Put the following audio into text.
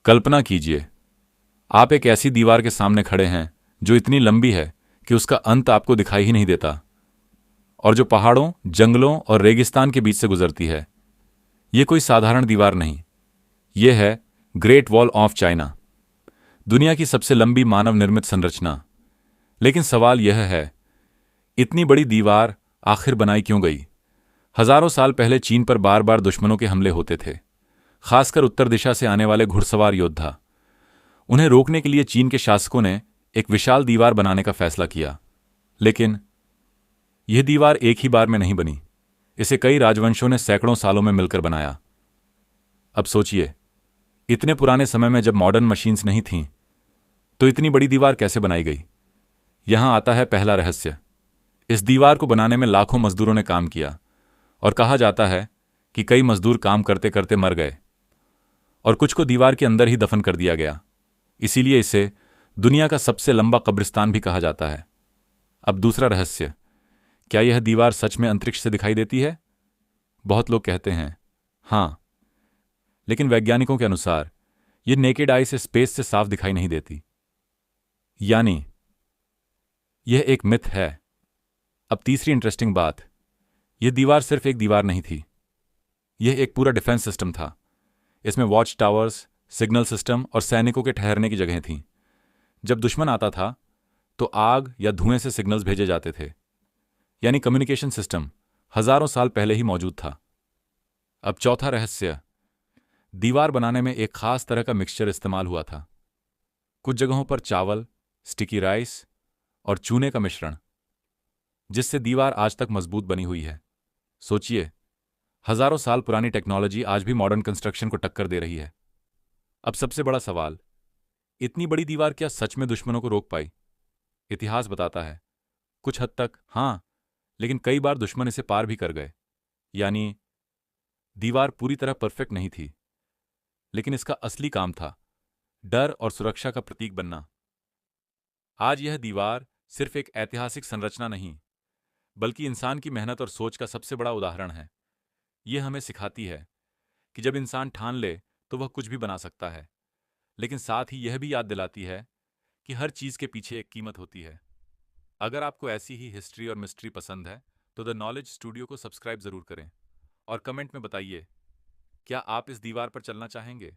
कल्पना कीजिए, आप एक ऐसी दीवार के सामने खड़े हैं जो इतनी लंबी है कि उसका अंत आपको दिखाई ही नहीं देता, और जो पहाड़ों, जंगलों और रेगिस्तान के बीच से गुजरती है। ये कोई साधारण दीवार नहीं, ये है ग्रेट वॉल ऑफ चाइना, दुनिया की सबसे लंबी मानव निर्मित संरचना। लेकिन सवाल यह है, इतनी बड़ी दीवार आखिर बनाई क्यों गई? हजारों साल पहले चीन पर बार बार दुश्मनों के हमले होते थे, खासकर उत्तर दिशा से आने वाले घुड़सवार योद्धा। उन्हें रोकने के लिए चीन के शासकों ने एक विशाल दीवार बनाने का फैसला किया। लेकिन यह दीवार एक ही बार में नहीं बनी, इसे कई राजवंशों ने सैकड़ों सालों में मिलकर बनाया। अब सोचिए, इतने पुराने समय में जब मॉडर्न मशीन्स नहीं थीं, तो इतनी बड़ी दीवार कैसे बनाई गई? यहां आता है पहला रहस्य। इस दीवार को बनाने में लाखों मजदूरों ने काम किया, और कहा जाता है कि कई मजदूर काम करते करते मर गए और कुछ को दीवार के अंदर ही दफन कर दिया गया। इसीलिए इसे दुनिया का सबसे लंबा कब्रिस्तान भी कहा जाता है। अब दूसरा रहस्य, क्या यह दीवार सच में अंतरिक्ष से दिखाई देती है? बहुत लोग कहते हैं हां, लेकिन वैज्ञानिकों के अनुसार यह नेकेड आई से स्पेस से साफ दिखाई नहीं देती। यानी यह एक मिथ है। अब तीसरी इंटरेस्टिंग बात, यह दीवार सिर्फ एक दीवार नहीं थी, यह एक पूरा डिफेंस सिस्टम था। इसमें वॉच टावर्स, सिग्नल सिस्टम और सैनिकों के ठहरने की जगह थीं। जब दुश्मन आता था तो आग या धुएं से सिग्नल्स भेजे जाते थे, यानी कम्युनिकेशन सिस्टम हजारों साल पहले ही मौजूद था। अब चौथा रहस्य, दीवार बनाने में एक खास तरह का मिक्सचर इस्तेमाल हुआ था। कुछ जगहों पर चावल, स्टिकी राइस और चूने का मिश्रण, जिससे दीवार आज तक मजबूत बनी हुई है। सोचिए, हजारों साल पुरानी टेक्नोलॉजी आज भी मॉडर्न कंस्ट्रक्शन को टक्कर दे रही है। अब सबसे बड़ा सवाल, इतनी बड़ी दीवार क्या सच में दुश्मनों को रोक पाई? इतिहास बताता है कुछ हद तक हां, लेकिन कई बार दुश्मन इसे पार भी कर गए। यानी दीवार पूरी तरह परफेक्ट नहीं थी, लेकिन इसका असली काम था डर और सुरक्षा का प्रतीक बनना। आज यह दीवार सिर्फ एक ऐतिहासिक संरचना नहीं, बल्कि इंसान की मेहनत और सोच का सबसे बड़ा उदाहरण है। यह हमें सिखाती है कि जब इंसान ठान ले तो वह कुछ भी बना सकता है, लेकिन साथ ही यह भी याद दिलाती है कि हर चीज के पीछे एक कीमत होती है। अगर आपको ऐसी ही हिस्ट्री और मिस्ट्री पसंद है तो द नॉलेज स्टूडियो को सब्सक्राइब जरूर करें और कमेंट में बताइए, क्या आप इस दीवार पर चलना चाहेंगे?